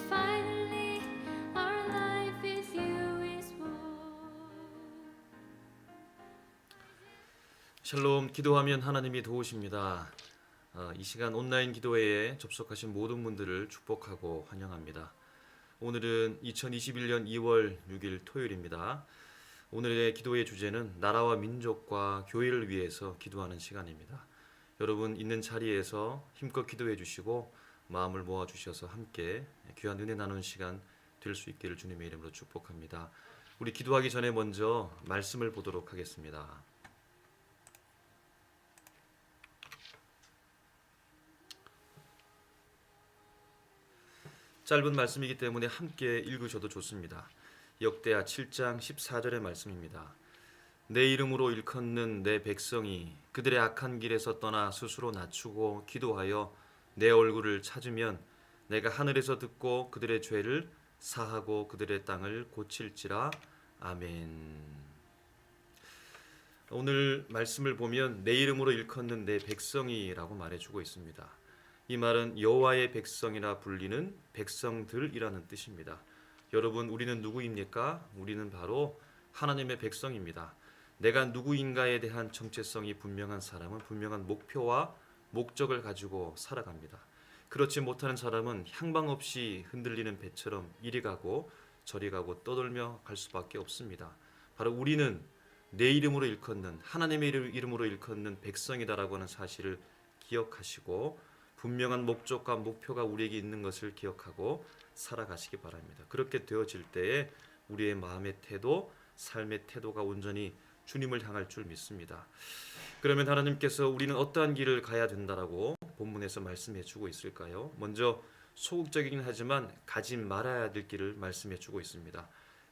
finally our life with you is more. 샬롬. 기도하면 하나님이 도우십니다. 이 시간 온라인 기도회에 접속하신 모든 분들을 축복하고 환영합니다. 오늘은 2021년 2월 6일 토요일입니다. 오늘의 기도의 주제는 나라와 민족과 교회를 위해서 기도하는 시간입니다. 여러분 있는 자리에서 힘껏 기도해 주시고 마음을 모아 주셔서 함께 귀한 은혜 나누는 시간 될 수 있기를 주님의 이름으로 축복합니다. 우리 기도하기 전에 먼저 말씀을 보도록 하겠습니다. 짧은 말씀이기 때문에 함께 읽으셔도 좋습니다. 역대하 7장 14절의 말씀입니다. 내 이름으로 일컫는 내 백성이 그들의 악한 길에서 떠나 스스로 낮추고 기도하여 내 얼굴을 찾으면 내가 하늘에서 듣고 그들의 죄를 사하고 그들의 땅을 고칠지라. 아멘. 오늘 말씀을 보면 내 이름으로 일컫는 내 백성이라고 말해주고 있습니다. 이 말은 여호와의 백성이라 불리는 백성들이라는 뜻입니다. 여러분, 우리는 누구입니까? 우리는 바로 하나님의 백성입니다. 내가 누구인가에 대한 정체성이 분명한 사람은 분명한 목표와 목적을 가지고 살아갑니다. 그렇지 못하는 사람은 향방 없이 흔들리는 배처럼 이리 가고 저리 가고 떠돌며 갈 수밖에 없습니다. 바로 우리는 내 이름으로 일컫는, 하나님의 이름으로 일컫는 백성이다라고 하는 사실을 기억하시고 분명한 목적과 목표가 우리에게 있는 것을 기억하고 살아가시기 바랍니다. 그렇게 되어질 때에 우리의 마음의 태도, 삶의 태도가 온전히 주님을 향할 줄 믿습니다. 그러면 하나님께서 우리는 어떠한 길을 가야 된다라고 본문에서 말씀해 주고 있을까요? 먼저 소극적이긴 하지만 가지 말아야 될 길을 말씀해 주고 있습니다.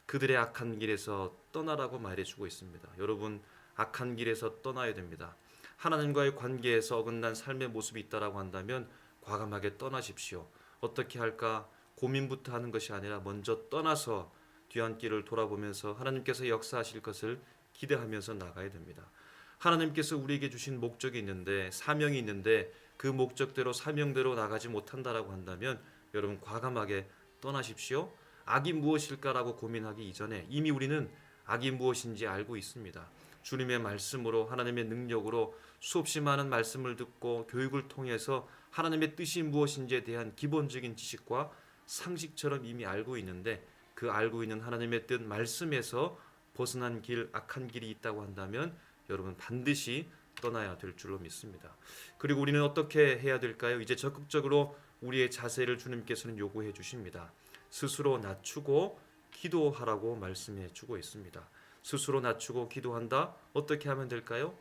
그들의 악한 길에서 떠나라고 말해 주고 있습니다. 여러분, 악한 길에서 떠나야 됩니다. 하나님과의 관계에서 어긋난 삶의 모습이 있다라고 한다면 과감하게 떠나십시오. 어떻게 할까 고민부터 하는 것이 아니라 먼저 떠나서 뒤안길을 돌아보면서 하나님께서 역사하실 것을 기대하면서 나가야 됩니다. 하나님께서 우리에게 주신 목적이 있는데, 사명이 있는데 그 목적대로 사명대로 나가지 못한다라고 한다면 여러분 과감하게 떠나십시오. 악이 무엇일까라고 고민하기 이전에 이미 우리는 악이 무엇인지 알고 있습니다. 주님의 말씀으로, 하나님의 능력으로 수없이 많은 말씀을 듣고 교육을 통해서 하나님의 뜻이 무엇인지에 대한 기본적인 지식과 상식처럼 이미 알고 있는데, 그 알고 있는 하나님의 뜻 말씀에서 벗어난 길, 악한 길이 있다고 한다면 여러분 반드시 떠나야 될 줄로 믿습니다. 그리고 우리는 어떻게 해야 될까요? 이제 적극적으로 우리의 자세를 주님께서는 요구해 주십니다. 스스로 낮추고 기도하라고 말씀해 주고 있습니다. 스스로 낮추고 기도한다. 어떻게 하면 될까요?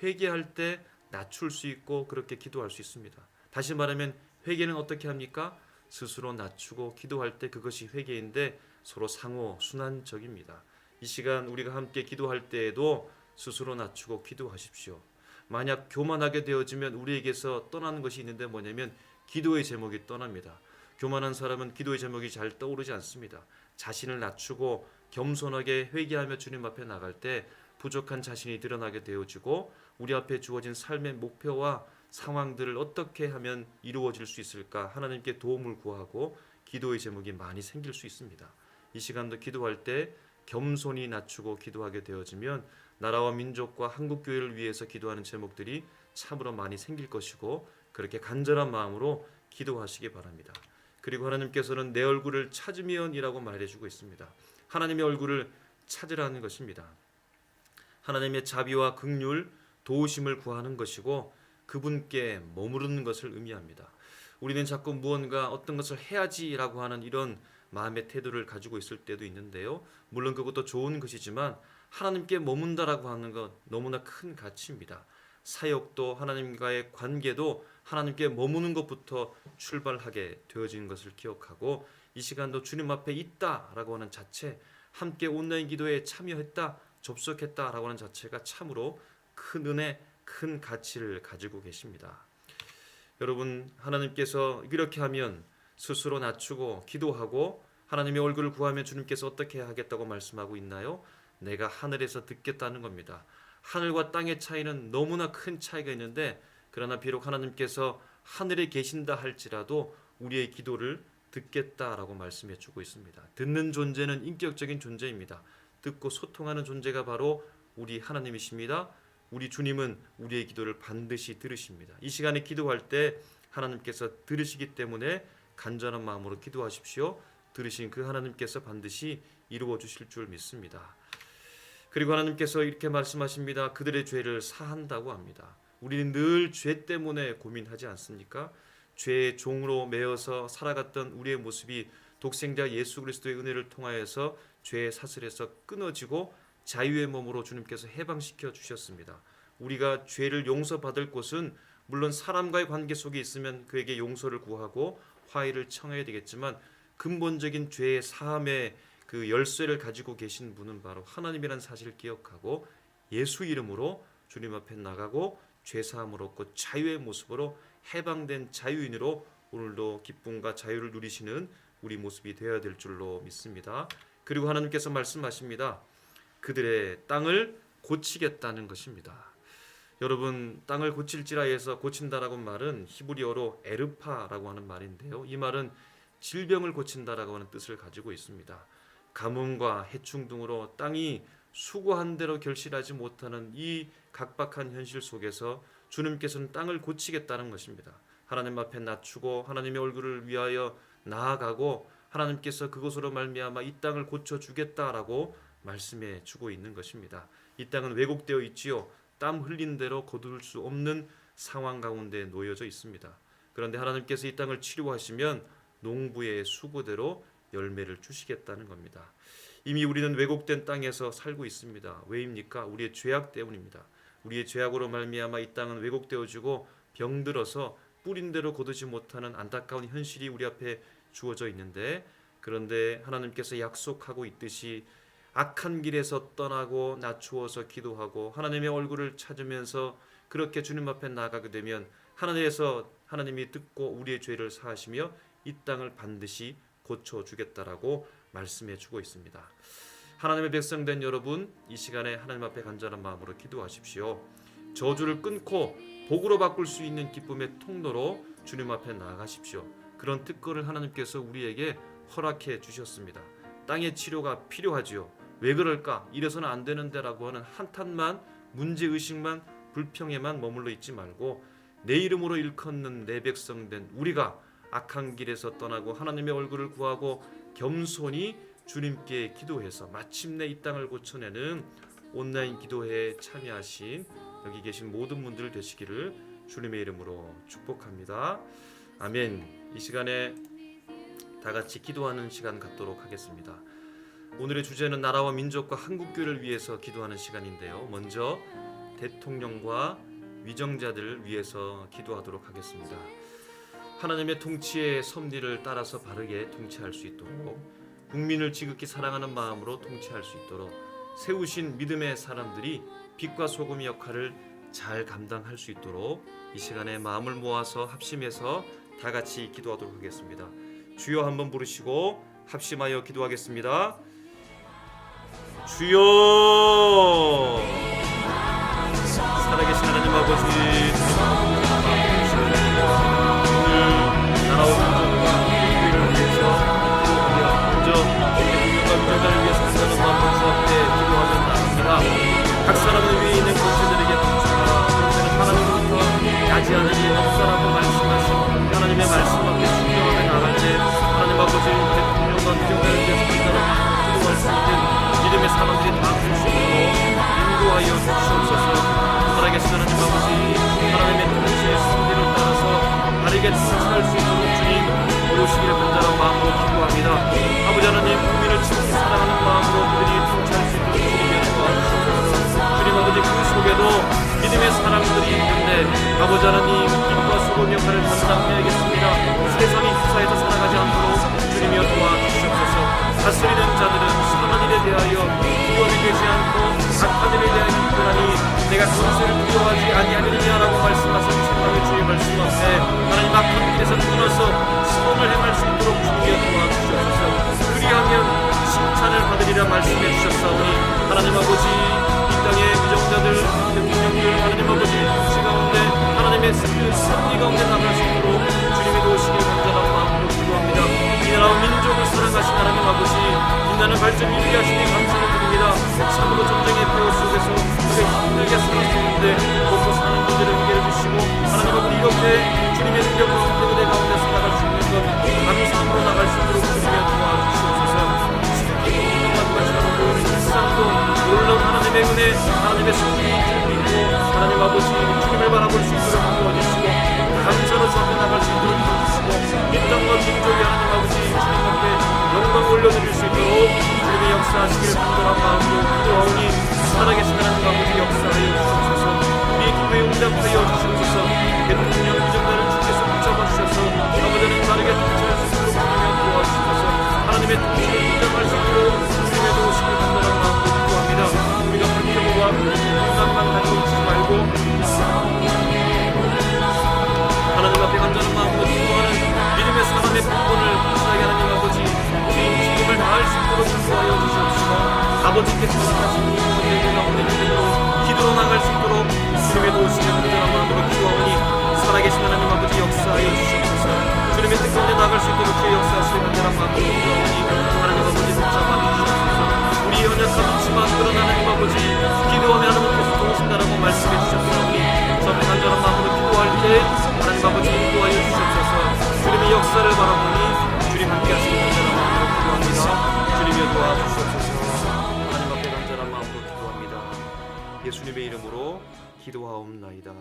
회개할 때 낮출 수 있고 그렇게 기도할 수 있습니다. 다시 말하면 회개는 어떻게 합니까? 스스로 낮추고 기도할 때 그것이 회개인데 서로 상호 순환적입니다. 이 시간 우리가 함께 기도할 때에도 스스로 낮추고 기도하십시오. 만약 교만하게 되어지면 우리에게서 떠나는 것이 있는데 뭐냐면 기도의 제목이 떠납니다. 교만한 사람은 기도의 제목이 잘 떠오르지 않습니다. 자신을 낮추고 겸손하게 회개하며 주님 앞에 나갈 때 부족한 자신이 드러나게 되어지고 우리 앞에 주어진 삶의 목표와 상황들을 어떻게 하면 이루어질 수 있을까 하나님께 도움을 구하고 기도의 제목이 많이 생길 수 있습니다. 이 시간도 기도할 때 겸손히 낮추고 기도하게 되어지면 나라와 민족과 한국교회를 위해서 기도하는 제목들이 참으로 많이 생길 것이고 그렇게 간절한 마음으로 기도하시기 바랍니다. 그리고 하나님께서는 내 얼굴을 찾으면이라고 말해주고 있습니다. 하나님의 얼굴을 찾으라는 것입니다. 하나님의 자비와 긍휼, 도우심을 구하는 것이고 그분께 머무르는 것을 의미합니다. 우리는 자꾸 무언가 어떤 것을 해야지라고 하는 이런 마음의 태도를 가지고 있을 때도 있는데요. 물론 그것도 좋은 것이지만 하나님께 머문다라고 하는 것 너무나 큰 가치입니다. 사역도 하나님과의 관계도 하나님께 머무는 것부터 출발하게 되어진 것을 기억하고 이 시간도 주님 앞에 있다라고 하는 자체, 함께 온라인 기도에 참여했다, 접속했다라고 하는 자체가 참으로 큰 은혜, 큰 가치를 가지고 계십니다. 여러분, 하나님께서 이렇게 하면 스스로 낮추고 기도하고 하나님의 얼굴을 구하면 주님께서 어떻게 하겠다고 말씀하고 있나요? 내가 하늘에서 듣겠다는 겁니다. 하늘과 땅의 차이는 너무나 큰 차이가 있는데 그러나 비록 하나님께서 하늘에 계신다 할지라도 우리의 기도를 듣겠다라고 말씀해 주고 있습니다. 듣는 존재는 인격적인 존재입니다. 듣고 소통하는 존재가 바로 우리 하나님이십니다. 우리 주님은 우리의 기도를 반드시 들으십니다. 이 시간에 기도할 때 하나님께서 들으시기 때문에 간절한 마음으로 기도하십시오. 들으신 그 하나님께서 반드시 이루어 주실 줄 믿습니다. 그리고 하나님께서 이렇게 말씀하십니다. 그들의 죄를 사한다고 합니다. 우리는 늘 죄 때문에 고민하지 않습니까? 죄의 종으로 매여서 살아갔던 우리의 모습이 독생자 예수 그리스도의 은혜를 통하여서 죄의 사슬에서 끊어지고 자유의 몸으로 주님께서 해방시켜 주셨습니다. 우리가 죄를 용서받을 곳은 물론 사람과의 관계 속에 있으면 그에게 용서를 구하고 화해를 청해야 되겠지만 근본적인 죄의 사함의 그 열쇠를 가지고 계신 분은 바로 하나님이라는 사실을 기억하고 예수 이름으로 주님 앞에 나가고 죄사함을 얻고 자유의 모습으로 해방된 자유인으로 오늘도 기쁨과 자유를 누리시는 우리 모습이 되어야 될 줄로 믿습니다. 그리고 하나님께서 말씀하십니다. 그들의 땅을 고치겠다는 것입니다. 여러분, 땅을 고칠지라 해서 고친다라고 말은 히브리어로 에르파라고 하는 말인데요. 이 말은 질병을 고친다라고 하는 뜻을 가지고 있습니다. 가뭄과 해충 등으로 땅이 수고한 대로 결실하지 못하는 이 각박한 현실 속에서 주님께서는 땅을 고치겠다는 것입니다. 하나님 앞에 낮추고 하나님의 얼굴을 위하여 나아가고 하나님께서 그것으로 말미암아 이 땅을 고쳐주겠다라고 말씀해 주고 있는 것입니다. 이 땅은 왜곡되어 있지요. 땀 흘린 대로 거둘 수 없는 상황 가운데 놓여져 있습니다. 그런데 하나님께서 이 땅을 치료하시면 농부의 수고대로 열매를 주시겠다는 겁니다. 이미 우리는 왜곡된 땅에서 살고 있습니다. 왜입니까? 우리의 죄악 때문입니다. 우리의 죄악으로 말미암아 이 땅은 왜곡되어지고 병들어서 뿌린 대로 거두지 못하는 안타까운 현실이 우리 앞에 주어져 있는데, 그런데 하나님께서 약속하고 있듯이 악한 길에서 떠나고 낮추어서 기도하고 하나님의 얼굴을 찾으면서 그렇게 주님 앞에 나아가게 되면 하나님이 듣고 우리의 죄를 사하시며 이 땅을 반드시 고쳐주겠다라고 말씀해 주고 있습니다. 하나님의 백성된 여러분, 이 시간에 하나님 앞에 간절한 마음으로 기도하십시오. 저주를 끊고 복으로 바꿀 수 있는 기쁨의 통로로 주님 앞에 나아가십시오. 그런 특권을 하나님께서 우리에게 허락해 주셨습니다. 땅의 치료가 필요하지요. 왜 그럴까? 이래서는 안 되는데 라고 하는 한탄만, 문제의식만, 불평에만 머물러 있지 말고 내 이름으로 일컫는 내 백성된 우리가 악한 길에서 떠나고 하나님의 얼굴을 구하고 겸손히 주님께 기도해서 마침내 이 땅을 고쳐내는 온라인 기도회에 참여하신 여기 계신 모든 분들 되시기를 주님의 이름으로 축복합니다. 아멘. 이 시간에 다 같이 기도하는 시간 갖도록 하겠습니다. 오늘의 주제는 나라와 민족과 한국교회를 위해서 기도하는 시간인데요. 먼저 대통령과 위정자들을 위해서 기도하도록 하겠습니다. 하나님의 통치의 섭리를 따라서 바르게 통치할 수 있도록, 국민을 지극히 사랑하는 마음으로 통치할 수 있도록 세우신 믿음의 사람들이 빛과 소금의 역할을 잘 감당할 수 있도록 이 시간에 마음을 모아서 합심해서 다 같이 기도하도록 하겠습니다. 주여 한번 부르시고 합심하여 기도하겠습니다. 주여, 살아계신 하나님 아버지, 나라와 민족과 교회를 위해서 기도하며 먼저 대통령과 위정자를 위해서 간절한 마음으로 주 앞에 기도하며 나갑니다. 각 사람을 위에 있는 권세들에게 통치하라. 권세는 하나님으로부터 나지 않으니 없사라고 말씀하신 하나님의 말씀 앞에 순종하며 나갈 때 하나님 아버지, 대통령과 위정자를 위해서 간절한 마음으로 기도할 수 있는 믿음의 사람들이 다 주시므로 인도하여 주시옵소서. 살아계신 하나님 아버지, 하나님의 통치의 섭리를 따라서 바르게 통치할 수 있도록 주님 오시기를 간절한 마음으로 기도합니다. 아버지 하나님, 국민을 지극히 사랑하는 마음으로 그들이 통치할 수 있도록 주님의 도와주시옵소서. 주님 아버지, 그 속에도 믿음의 사람들이 있는데 아버지 하나님, 빛과 소금 역할을 감당해야겠습니다. 세상이 후사에서 살아가지 않도록 주님이여 도와주시옵소서. 다스리는 자들은 선한 일에 대하여 두려움이 되지 않고 악한 일에 대하여 기도하니 내가 권세를 두려워하지 아니하느냐라고 말씀하신 생명의 주의 말씀 앞에 하나님 악한 길에서 끊어서 선을 행할 수 있도록 주님이여 도와주시옵소서. 그리하면 칭찬을 받으리라 말씀해 주셨사오니 하나님 아버지, 이 땅의 위정자들, 대통령들, 하나님 아버지 통치 가운데 하나님의 섭리 가운데 나갈 수 있도록 주님이 도우시길 간절한 마음으로 기도합니다. 이 아버지 빛나는 발전을 이루게 하시니 감사를 드립니다. 참으로 전쟁의 폐허 속에서 우리가 힘들게 살았었는데 먹고 사는 문제를 해결해 주시고 하나님 아버지 이렇게 주님의 능력으로 상대의 가운데서 나갈 수 있는 것 감사함으로 나갈 수 있도록 주님의 도와주시옵소서. 지금 마지막으로 보이는 일상도 놀라운 하나님의 은혜 하나님의 성령이 주님이고 하나님 아버지 주님을 바라볼 수 있도록 도와주시고 감사로 주 앞에 나갈 수 있도록 도와주시고 이 땅과 민족이 하나님 아버지 주님 앞에 영광 올려드릴 수 있도록 주님의 역사하시길 간절한 마음으로 기도하오니 살아계신 하나님 아버지 역사하여 주시옵소서. 우리의 기도에 응답하여 주시옵소서. 대통령 유전자를 주께서 붙잡아 주셔서 아버지는 바르게 통치할 수 있도록 주님의 도와주셔서 하나님의 통치를 인정할 수 있도록 주님의 도우심을 간절한 마음으로 기도합니다. 우리가 불평과 인간만 가지고 있지 말고 하나님 앞에 간절한 마음으로 기도하는 믿음의 사람의 분본을 확실하게 하나님 아버지 주님 책임을 다할 수 있도록 인도하여 주시옵시고 아버지께서 하신 이 문제를 가운데 믿음으로 기도로 나갈 수 있도록 주님의 도우심을 간절한 마음으로 기도하오니 살아계신 하나님 아버지 역사하여 주시옵소서. 주님의 뜻가운데 나갈 수 있도록 주의 역사하시길 간절한 마음으로 기도하오니 하나님 아버지 붙잡아 주시옵소서. 우리의 연약함이지만 그러나 하나님 아버지 기도하면 하나님께서 도우신다라고 말씀해 주셨사오니 저는 간절한 마음으로 기도할 때 하나님 아버지 인도하여 주시옵소서. 주님의 역사를 바라보니 주님 함께 하시는 간절한 마음으로 기도합니다. 주님이여 도와주시옵소서. 하나님 앞에 간절한 마음으로 기도합니다. 예수님의 이름으로 기도하옵나이다.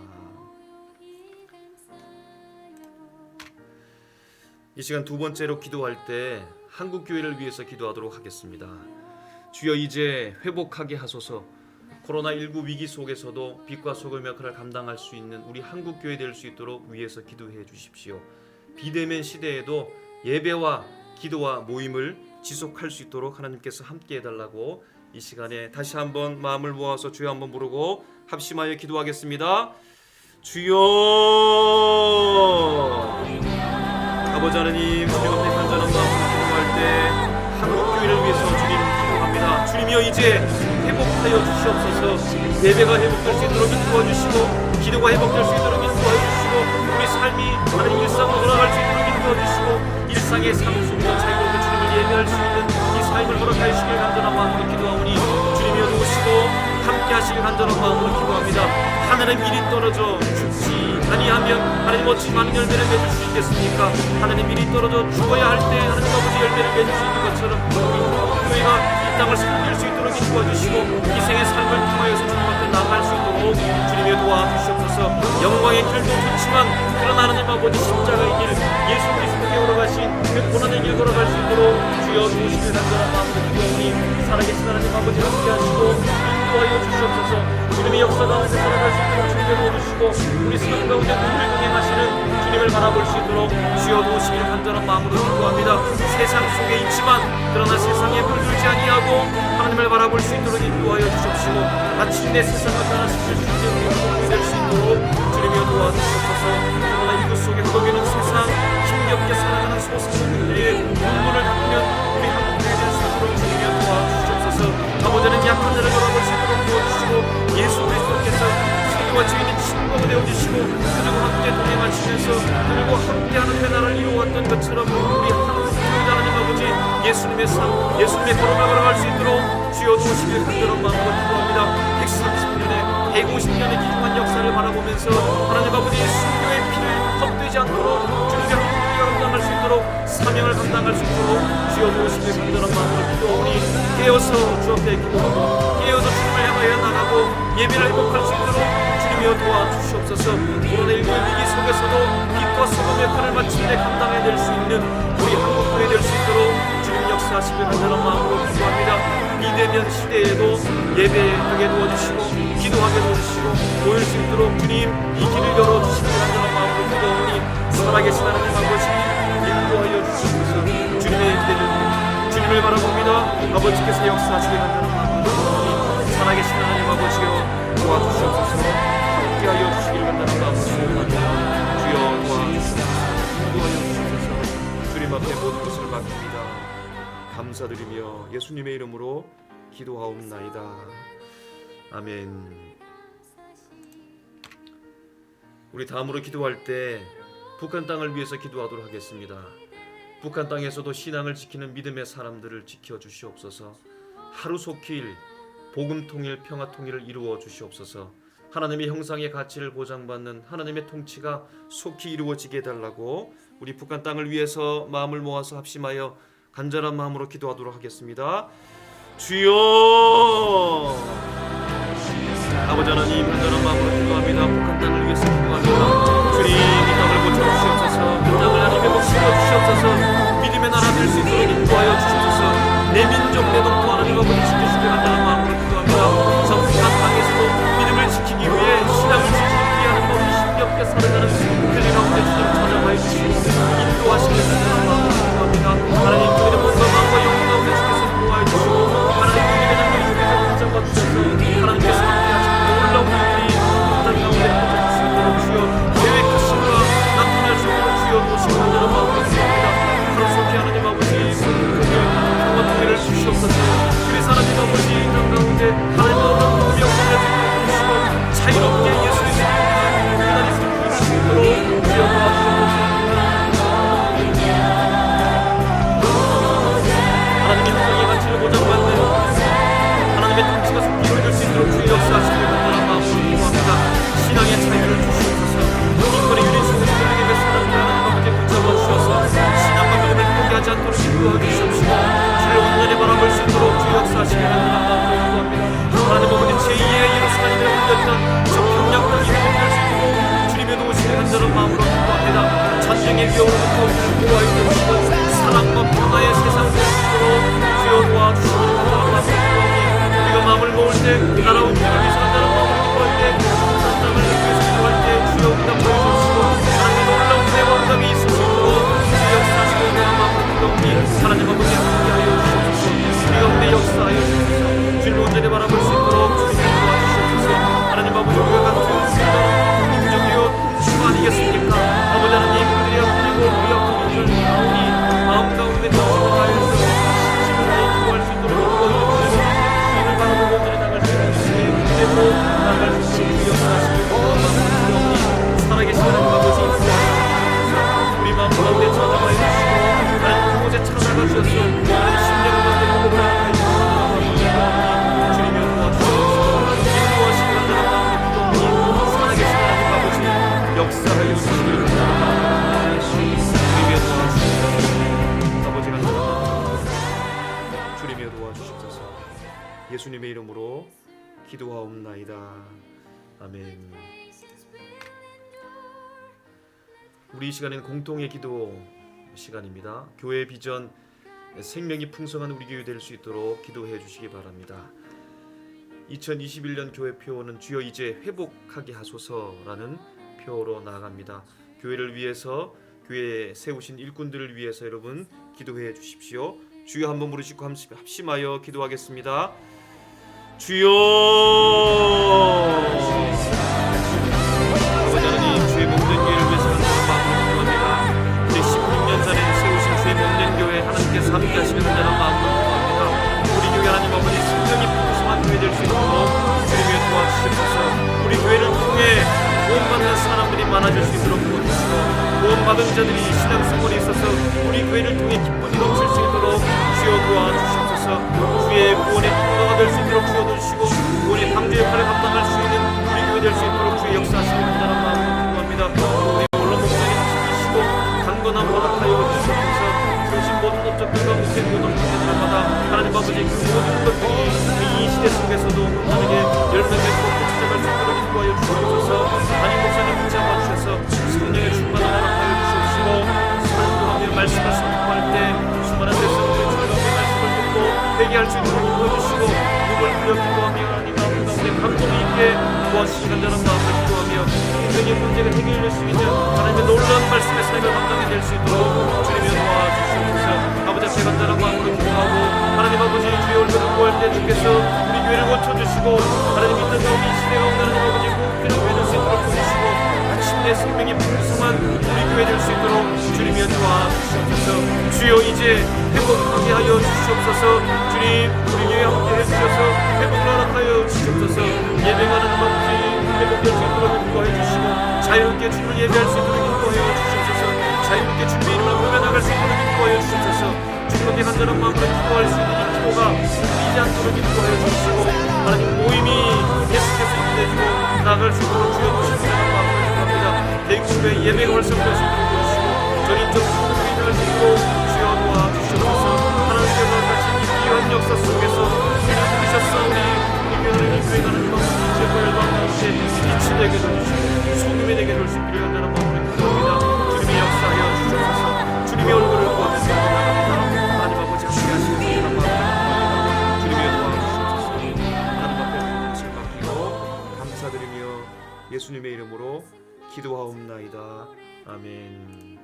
이 시간 두 번째로 기도할 때 한국교회를 위해서 기도하도록 하겠습니다. 주여 이제 회복하게 하소서. 코로나19 위기 속에서도 빛과 소금 역할을 감당할 수 있는 우리 한국교회 될 수 있도록 위해서 기도해 주십시오. 비대면 시대에도 예배와 기도와 모임을 지속할 수 있도록 하나님께서 함께 해달라고 이 시간에 다시 한번 마음을 모아서 주여 한번 부르고 합심하여 기도하겠습니다. 주여 아버지 하나님 주님 앞에 간절한 마음으로 기도할 때 한국교회를 위해서 주님 기도합니다. 주님이여 이제 회복하여 주시옵소서. 예배가 회복될 수 있도록 인도하주시고 기도가 회복될 수 있도록 인도하주시고 우리 삶이 하나님 일상으로 돌아갈 수 있도록 인도하주시고 일상의 삶 속에서 자유롭게 주님을 예배할 수 있는 이 삶을 허락하시길 간절한 마음으로 기도하오니 주님이여 도우시고 함께 하시길 간절한 마음으로 기도합니다. 하늘에 미리 떨어져 죽지 아니하면 하나님 어찌 많은 열매를 맺을 수 있겠습니까? 하늘에 미리 떨어져 죽어야 할 때 하나님 아버지 열매를 맺을 수 있는 것처럼 우리 교회가 이 땅을 살릴 수 있도록 인도해주시고 희생의 삶을 통하여서 주님 앞에 나아갈 수 있도록 주님의 도와주시옵소서. 영광의 길도 좋지만 그러나 하나님 아버지 십자가의 길 예수 그리스도께 걸어가신 그 고난의 길 걸어갈 수 있도록 주여 도우시길 간절한 마음으로 기도하오니 살아계신 하나님 아버지 함께 하시고 인도하여 주시옵소서. 주님의 역사 가운데 살아갈 수 있도록 주님의 도와주시고 우리 삶 가운데 우리를 동행하시는 주님을 바라볼 수 있도록 주여 도우시길 간절한 마음으로 기도합니다. 세상 속에 있지만 그러나 세상에 물들지 아니하고 하나님을 바라볼 수 있도록 인도하여 주십시오. 마침내 세상을 떠나시길 수 있는 우리 될 수 있도록 주님이여 도와주시옵소서. 그러나 이곳 속에 허덕이는 세상 힘겹게 살아가는 소상공인들의 눈물을 닦으면 우리 한국교회 될 수 있도록 주님이여 도와주시옵소서. 아버지는 약한 자를 바라볼 수 있도록 도와주시고 예수 그리스도께서 세계와 주인이 친구가 되어주시고 그리고 함께 동행하시면서 그리고 함께하는 회나라를 이루어왔던 것처럼 우리 한국교회 하나님 아버지 예수님의 삶 예수님의 걸음을 걸어갈 수 있도록 주여 도우시길 간절한 마음으로 기도합니다. 130년의 150년의 기중한 역사를 바라보면서 하나님 아버지 순교의 피를 헛되지 않도록 주님의 한국교회가 감당할 수 있도록 사명을 감당할 수 있도록 주여 도우시길 간절한 마음으로 기도하오니 깨어서 주 앞에 기도하고 깨어서 주님을 향하여 나가고 예배를 회복할 수 있도록 주님이여 도와주시옵소서. 코로나19 위기 속에서도 빛과 소금 역할을 마침내 감당해낼 수 있는 우리 한국교회 될 수 있도록 주님 역사하시길 간절한 마음으로 기도합니다. 비대면 시대에도 예배하게 도와주시고 기도하게 도와주시고 모일 수 있도록 주님 이 길을 열어주시길 간절한 마음으로 기도하오니 살아계신 하나님 아버지 인도하여 주시옵소서. 주님의 기대를 주님을 바라봅니다. 아버지께서 역사하시길 간절한 마음으로 기도하오니 살아계신 하나님 아버지여 도와주시옵소서. 함께하여 주시길 간절한 마음으로 기도합니다. 주여 도와주시옵소서. 인도하여 주시옵소서. 주님 앞에 모든 것을 맡깁니다. 감사드리며 예수님의 이름으로 기도하옵나이다. 아멘. 우리 다음으로 기도할 때 북한 땅을 위해서 기도하도록 하겠습니다. 북한 땅에서도 신앙을 지키는 믿음의 사람들을 지켜주시옵소서. 하루속히 복음 통일, 평화 통일을 이루어 주시옵소서. 하나님의 형상의 가치를 보장받는 하나님의 통치가 속히 이루어지게 해달라고 우리 북한 땅을 위해서 마음을 모아서 합심하여 간절한 마음으로 기도하도록 하겠습니다. 주여, 아버지 하나님, 간절한 마음으로 기도합니다. 북한 땅을 위해서 기도합니다. 주님, 이 땅을 고쳐주시옵소서. 이 땅을 하나님의 목숨으로 주시옵소서. 믿음의 나라 될 수 있도록 인도하여 주시옵소서. 내 민족, 내 동포 하나님 아버지 지켜주시기 간절한 마음으로 기도합니다. 전 북한 땅에서도 믿음을 지키기 위해, 신앙을 지키기 위해 하는 법이 힘겹게 살아가는 그들 가운데 주님 찾아와 주시고 인도하시기 간절한 마음으로 기도합니다. 하나님, 그들의 몸과 마음과 영혼 가운데 주께서 인도하여 주시고 하나님, 그들의 장면이 주께서 붙잡아 주셔서 하나님께서 함께하시고 놀라운 일들이 북한 가운데 펼쳐질 수 있도록 주여 계획하심과 나타날 수 있도록 주여 모시고 간절한 마음으로 기도합니다. 하루속히 하나님 아버지 평화 통일을 주시옵소서. 그래서 하나님 아버지 이 땅 가운데 하나님 아버지 명성을 주시고 자유롭게 예수의 이름으로 기다릴 수 있도록 주여 도와주시옵소서. 하나님의 형상의 가치를 보장받는 하나님의 통치가 속히 이루어질 수 있도록 주의 역사하시길 간절한 마음으로 기도합니다. 신앙의 자유를 주시옵소서. 인권의 유린 소유자들에게 사랑을 하나님 아버지 붙잡아 주셔서 신앙과 믿음을 포기하지 않도록 인도하여 주시옵시고 주를 온전히 바라볼 수 있도록 주의 역사하시길 간절한 마음으로 기도합니다. 하나님 아버지 제2의 예루살렘에 올렸던 저 평양 땅이 회복될 수 있도록 주님의 도우시길 간절한 마음으로 기도합니다. 전쟁의 위협으로부터 우리를 보호하여 주시고 사랑과 평화의 세상 될 수 있도록 주여 도와주시길 간절한 마음으로 기도합니다. 우리가 마음을 모을 때 나라 운명을 위해서 간절한 마음으로 기도할 때 산 땅을 위해서 기도할 때 주여 응답 보여주시고 하나님의 놀라운 은혜와 응답이 있을 수 있도록 주의 역사하시길 간절한 마음으로 기도합니다. 하나님 아버지 함께하여 주시옵소서. 우리 가운데 역사하여 주시옵소서. 주를 온전히 바라볼 수 있도록 주님의 도와주시옵소서. 하나님 아버지, 우리가 같은 민족이요 주가 아니겠습니까? 아버지 하나님, 그들이 아프고 우리 아픈 민족을 우리 마음 가운데 정신을 다해서 진심으로 구할 수 있도록 도와주시옵소서. 주님을 바라보고 온전히 나갈 수 있는 주님의 은혜로 나갈 수 있도록 주의 역사하시길 원합니다. 살아계신 하나님 아버지 도와주시옵소서. 우리 마음 가운데 찾아와 주시고 하나님 그곳에 찾아가 주셔서 하나님 심령을 가운데 복음을 하여 주님이 도와주시옵소서. 인도하시기 간절한 마음으로 기도합니다. 살아계신 하나님 아버지 역사하여 주시길 바랍니다. 주님이 도와주시옵소서. 아버지 간절한 마음으로 주님이 도와주시옵소서. 예수님의 이름으로 기도하옵나이다. 아멘. 우리 이 시간에는 공통의 기도 시간입니다. 교회 비전 생명이 풍성한 우리 교회 될 수 있도록 기도해 주시기 바랍니다. 2021년 교회 표어는 주여 이제 회복하게 하소서라는 표어로 나아갑니다. 교회를 위해서, 교회에 세우신 일꾼들을 위해서 여러분 기도해 주십시오. 주여 한번 부르시고 합심하여 기도하겠습니다. 주여, 아버지 하나님, 주의 몸된 교회를 위해서 간절한 마음으로 기도합니다. 우리 16년 전에 세우신 주의 몸된 교회 하나님께서 함께 하시는 간절한 마음으로 기도합니다. 우리 교회 하나님 아버지 생명이 풍성한 교회 될 수 있도록 주님이 도와주시옵소서. 우리 교회를 통해 구원받는 사람들이 많아질 수 있도록 도와주시고 구원받은 자들이 신앙생활에 있어서 우리 교회를 통해 기쁨이 넘칠 수 있도록 주여 도와주시옵소서. 주의 구원의 통로가 될 수 있도록 주여 도와주시고 구원의 방주 역할을 감당할 수 있는 우리 교회 될 수 있도록 주의 역사하시는 간절한 마음으로 기도합니다. 우리 언론 목사님 지키시고 강건한 허락하여 주시옵소서. 그러신 모든 업적들과 목회 노동자들마다 하나님 아버지 그 모든 것들이 이 시대 속에서도 하나님의 열매 맺고 찾아갈 수 있도록 인도하여 주시옵소서. 담임 목사님 붙잡아 주셔서 성령의 충만을 허락하여 주시옵시고 사랑과 함께 말씀을 선포할 때 수많은 백성들의 즐거움의 말씀을 듣고 회개할 수 있도록 인도해 주시고 눈을 부여 기도하며 하나님 가운데 감동이 있게 도와주시기 간절한 마음을 기도하며 인생의 문제가 해결될 수 있는 하나님의 놀라운 말씀의 삶을 감당해낼 수 있도록 주님이 도와주시옵소서. 아버지 앞에 간절한 마음으로 기도하고 하나님 아버지 주의 얼굴을 구할 때 주께서 우리 교회를 고쳐주시고 하나님 이 땅 가운데 이 시대 가운데 하나님 아버지 교회를 될 수 있도록 도와주시고 마침내 생명이 풍성한 우리 교회 될 수 있도록 주님이 도와주시옵소서. 주여 이제 회복하게 하여 주시옵소서. 주님 우리 교회 함께 해주셔서 회복을 허락하여 주시옵소서. 예배하는 아버지 회복될 수 있도록 인도하여 주시고 자유롭게 주님을 예배할 수 있도록 인도하여 주시옵소서. 자유롭게 주님의 이름을 부르며 나갈 수 있도록 인도하여 주옵소서. 주님께 간절한 마음으로 기도할 수 있는 이 기도가 끊이지 않도록 인도하여 주시고 하나님 모임이 계속해서 인도해주고 나아갈 수 있도록 주여 도와주시는 마음으로 기도합니다. 대구의 예배가 활성화될 수 있도록 도와주시고 전인적 수고를 드리고 주여 도와주시옵소서. 하나님께서 다시 이 귀한 역사 속에서 우리를 부르셨사오니 우리 교회를 인도해 가는 마음으로 이제과 열방과 함께 빛이 되게 해주시고 소금이 되게 해줄 수 있기를 간절한 마음으로 기도합니다. 주님이 역사하여 주옵소서. 주님의 얼굴을 보면서 나갑니다. 하나님 아버지 함께 하시는 그런 마음으로 주님의 도와주시옵소서. 하나님 앞에 빛을 맡기고 감사드리며 예수님의 이름으로 기도하옵나이다. 아멘.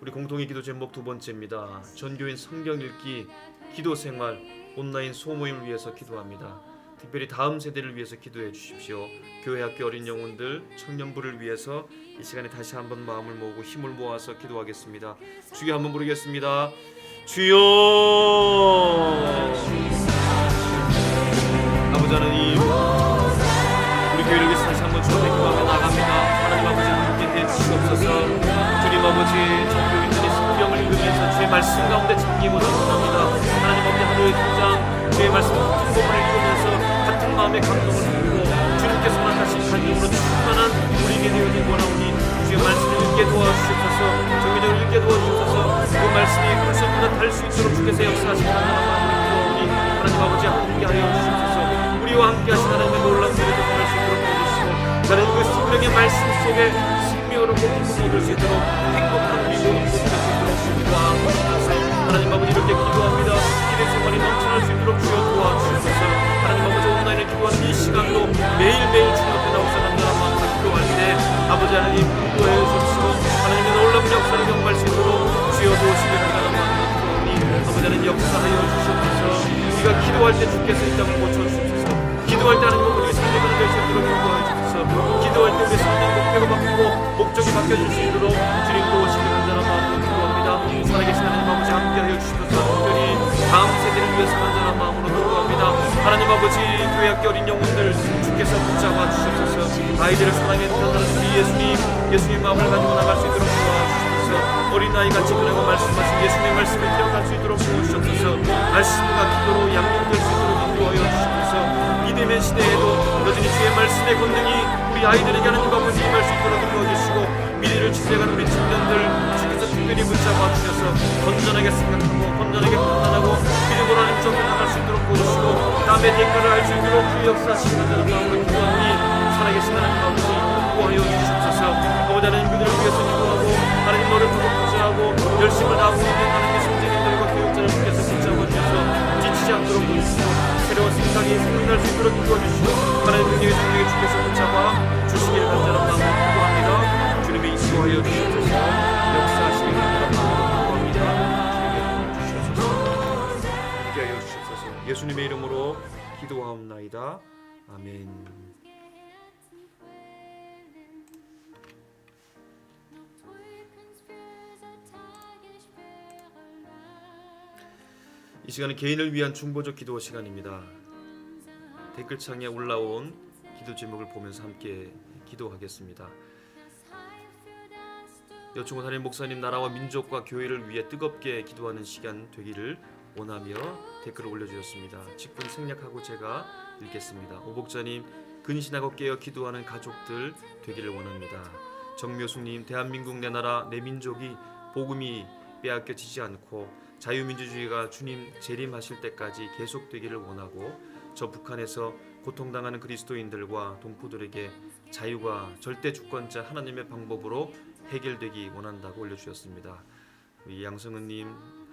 우리 공동의 기도 제목 두 번째입니다. 전교인 성경 읽기 기도 생활 온라인 소모임을 위해서 기도합니다. 특별히 다음 세대를 위해서 기도해 주십시오. 교회 학교 어린 영혼들 청년부를 위해서 이 시간에 다시 한번 마음을 모으고 힘을 모아서 기도하겠습니다. 주여 한번 부르겠습니다. 주여. 아버지 하나님 우리 교회를 위해서 다시 한번 주님께 기도하며 나갑니다. 하나님 아버지 함께 해주시옵소서. 주님 아버지 전교인들이 성경을 읽으면서 주의 말씀 가운데 잠기고 기도합니다. 하나님 아버지 하루에 두 장 주의 말씀 같은 부분을 읽으면서 같은 마음의 감동을 받고 주님께서 만나신 간증으로 충만한 우리에게 되어진 원하오니 주의 말씀을 읽게 도와주시옵소서. 정의적으로 읽게 도와주시옵소서. 그 말씀이 물속보다 달 수 있도록 주께서 역사하시는 하나님을 기도하오니 하나님 아버지 함께하여 주시옵소서. 우리와 함께하신 하나님의 놀라운 은혜를 경험할 수 있도록 도와주시고 나는 그 생명의 말씀 속에 생명으로 기쁨 얻을 수 있도록 행복한 우리 모든 모습 될수 있도록 도와주시옵소서. 하나님 아버지 이렇게 기도합니다. 기대 생활이 넘쳐날 수 있도록 주여 도와주시옵소서. 하나님 아버지 온라인에 기도하는 이 시간도 매일매일 주님 앞에 나오셔서 간절한 마음으로 기도할 때 아버지 하나님 인도해 주시고 하나님의 놀라운 역사를 경험할 수 있도록 주여 도우시기를 간절한 마음으로 기도하오니 아버지 하나님 역사하여 주시옵소서. 우리가 기도할 때 주께서 이 땅을 고쳐주시옵소서. 기도할 때 하나님 우리 삶의 그릇 될수 있도록 인도하여 주소서. 기도할 때 우리 삶의 목표가 바뀌고 목적이 바뀌어질 수 있도록 주님 도우시기를 간절한 마음으로 기도합니다. 살아계신 하나님 아버지 함께하여 주시옵소서. 특별히 다음 세대를 위해서 간절한 마음으로 기도합니다. 하나님 아버지 교회 학교 어린 영혼들 주께서 붙잡아 주시옵소서. 아이들을 사랑해 주셨다는 우리 예수님 마음을 가지고 나갈 수 있도록 도와주시옵소서. 어린아이같이 그네고 말씀하신 예수님의 말씀을 기억할 수 있도록 도와주시옵소서. 말씀과 기도로 양육될 수 있도록 인도하여 주시옵소서. 믿음의 시대에도 여전히 주의 말씀의 권능이 우리 아이들에게 하나님 아버지 임할 수 있도록 도와주시고 미래를 지새가는 우리 청년들 주께서 특별히 붙잡아 주셔서 건전하게 생각하고 건전하게 판단하고 믿음으로 하나님 쫓겨 나갈 수 있도록 도와주시고 남의 대가를 알 수 있도록 주 역사하시는 자는 마음으로 기도하니 살아계신 하나님 아버지 도와여 주시옵소서. 아버지 하나님 그들을 위해서 기도하고 하나님 너를 보고 구제하고 열심을 다하고 있는 하나님의 성직인들과 교육자를 주께서 붙잡아 주셔서 지치지 않도록 도와주시고 새로운 생각이 생각날 수 있도록 도와주시고 하나님 능력의 정력에 주께서 붙잡아 주시기를 간절한 마음으로 기도합니다. 주님이 인도하여 주시옵소서. 역사하시기를 간절한 마음으로 기도합니다. 주님이 도와주시옵소서. 함께하여 주시옵소서. 예수님의 이름으로 기도하옵나이다. 아멘. 이 시간은 개인을 위한 중보적 기도 시간입니다. 댓글창에 올라온 기도 제목을 보면서 함께 기도하겠습니다. 여충원 하나님 목사님 나라와 민족과 교회를 위해 뜨겁게 기도하는 시간 되기를 원하며 댓글을 올려주셨습니다. 직분 생략하고 제가 읽겠습니다. 오복자님 근신하고 깨어 기도하는 가족들 되기를 원합니다. 정묘숙님 대한민국 내 나라 내 민족이 복음이 빼앗겨지지 않고 자유민주주의가 주님 재림하실 때까지 계속되기를 원하고 저 북한에서 고통당하는 그리스도인들과 동포들에게 자유가 절대 주권자 하나님의 방법으로 해결되기 원한다고 올려주셨습니다. 우리 양성은님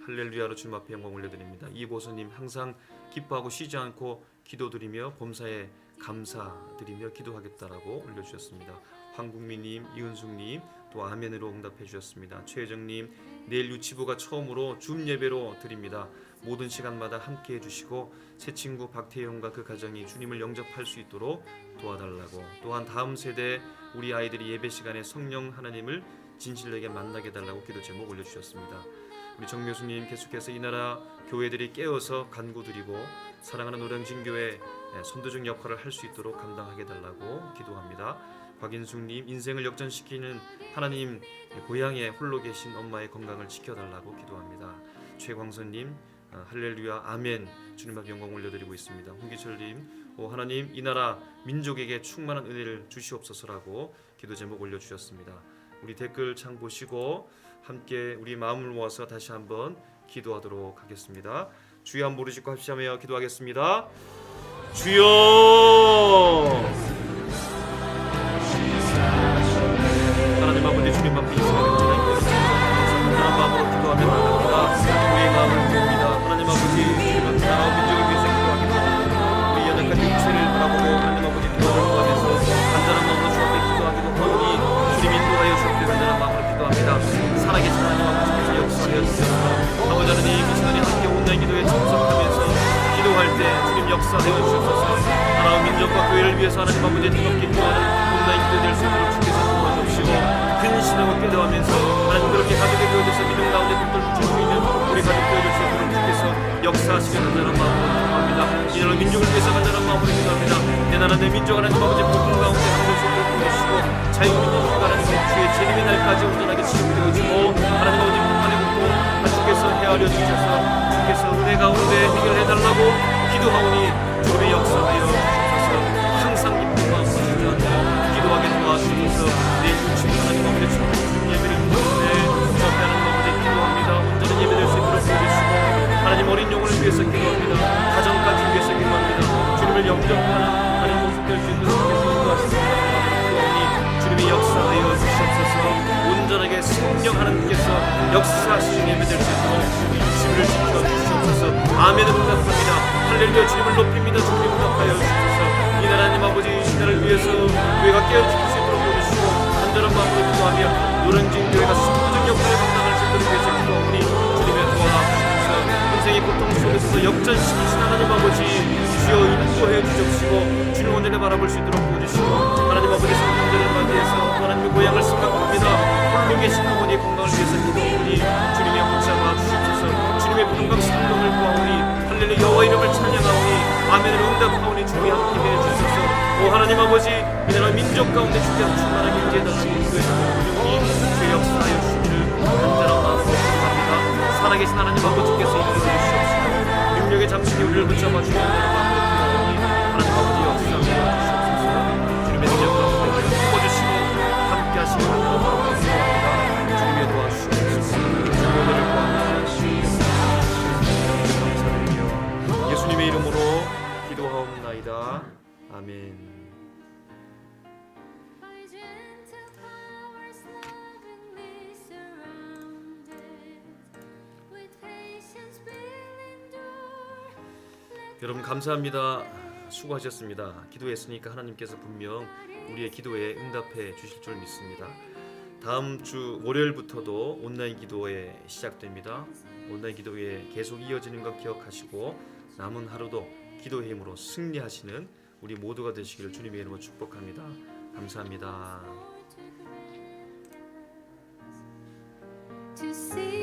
할렐루야로 주님 앞에 영광 올려드립니다. 이보선님 항상 기뻐하고 쉬지 않고 기도드리며 범사에 감사드리며 기도하겠다라고 올려주셨습니다. 황국민님, 이은숙님 또 아멘으로 응답해 주셨습니다. 최혜정님 내일 유치부가 처음으로 줌 예배로 드립니다. 모든 시간마다 함께 해주시고 새 친구 박태영과 그 가정이 주님을 영접할 수 있도록 도와달라고 또한 다음 세대 우리 아이들이 예배 시간에 성령 하나님을 진실되게 만나게 해달라고 기도 제목 올려주셨습니다. 우리 정묘수님 계속해서 이 나라 교회들이 깨어서 간구드리고 사랑하는 노량진교회 선도적 역할을 할 수 있도록 감당하게 해달라고 기도합니다. 곽인숙님, 인생을 역전시키는 하나님 고향에 홀로 계신 엄마의 건강을 지켜달라고 기도합니다. 최광선님, 할렐루야 아멘, 주님 앞 영광 올려드리고 있습니다. 홍기철님, 오 하나님 이 나라 민족에게 충만한 은혜를 주시옵소서라고 기도 제목 올려주셨습니다. 우리 댓글창 보시고 함께 우리 마음을 모아서 다시 한번 기도하도록 하겠습니다. 주여 한번 부르짖고 합시하며 기도하겠습니다. 주여, 하나님 아버지 주님 앞에 이 시간에 간절한 마음으로 기도하며 나갑니다. 우리의 마음을 봅니다. 하나님 아버지 주님 앞에 나라와 민족을 위해서 기도하겠습니다. 우리 연약한 육체를 바라보고 하나님 아버지 도움을 구하면서 간절한 마음으로 주 앞에 기도하기도 하오니 주님 인도하여 주옵기를 간절한 마음으로 기도합니다. 살아계신 하나님 아버지께서 역사하여 주셔서 아버지 하나님 이 시간에 함께 온라인 기도에 참석하면서 기도할 때 주님 역사하여 주옵소서. 나라와 민족과 교회를 위해서 하나님 아버지 뜨겁게 기도하는 온라인 기도 될 수 있도록 주께서 도와주시고 근신하고 기도하면서 하나님 그렇게 가족의 교회에서 믿음 가운데 뚝뚝 붙일 수 있는 우리 가족 교회를 수 있도록 주께서 역사하시길 간절한 마음으로 기도합니다. 이 나라 민족을 위해서 간절한 마음으로 기도합니다. 내 나라 내 민족 하나님 아버지 복음 가운데 한 곳을 보내시고 자유민주주의 하나님 주의 재림의 날까지 온전하게 지속되어 주고 하나님 아버지 북한의 고통 주께서 헤아려 주셔서 주께서 은혜 가운데 해결해달라고 기도하오니 주의 역사하여 주셔서 항상 기쁜 마음으로 주저앉고 기도하게 도와주셔서 내 육신 하나님 아버지 주님 예배를 드리는데 주 앞에 하나님 아버지 기도합니다. 온전한 예배 될 수 있도록 도와주시고 하나님 어린 영혼을 위해서 기도합니다. 가정까지 위해서 기도합니다. 주님을 영접하는 하나님 모습 될 수 있도록 주께서 인도하시옵소서. 주님이 역사하여 주시옵소서. 온전하게 성령 하나님께서 역사하시는 예배 될 수 있도록 주님을 지켜주시옵소서. 아멘을 응답합니다. 할렐루야 주님을 높입니다. 주님 응답하여 주옵소서. 이 나라님 아버지 이 나라를 위해서 교회가 깨어지킬 수 있도록 도와주시고 간절한 마음으로 기도하며 노량진 교회가 선부적 역할을 감당할 수 있도록 위해서 기도하오니 주님의 도와주시옵소서. 인생의 고통 속에서도 역전시키신 하나님 아버지 주여 인도해 주옵시고 주님 온전히 바라볼 수 있도록 도와주시고 하나님 아버지 성령들을 맞이해서 하나님의 고향을 생각합니다. 홀로 계신 어머니의 건강을 위해서 기도하오니 주님의 붙잡아 주시옵소서. 주님의 건강 성령을 구하오니 할렐루야 여호와 이름을 찬양하오니 아멘으로 응답하오니 주님이 함께해 주소서. 오 하나님 아버지 이 나라 민족 가운데 주께서 충만하게 임재해달라고 기도해서 부르니 주의 역사하여 주시기를 간절한 마음으로 기도합니다. 살아계신 하나님 아버지께서 이끌어 주시옵시고 능력의 장신이 우리를 붙잡아 주시는 마음으로 기도하오니 하나님 아버지 역사하여 주시옵소서. 주님의 능력 가운데 우리를 품어주시고 함께 하시는 마음으로 기도합니다. 주님의 도와주시옵소서. 주님의 은혜를 구합니다. 감사드리며 예수님의 이름으로 기도하옵나이다. 아멘. By gentle powers lovingly surrounded, with patience we'll endure. 여러분 감사합니다. 수고하셨습니다. 기도했으니까 하나님께서 분명 우리의 기도에 응답해 주실 줄 믿습니다. 다음 주 월요일부터도 온라인 기도회 시작됩니다. 온라인 기도회 계속 이어지는 것 기억하시고 남은 하루도 기도의 힘으로 승리하시는 우리 모두가 되시기를 주님의 이름으로 축복합니다. 감사합니다. To see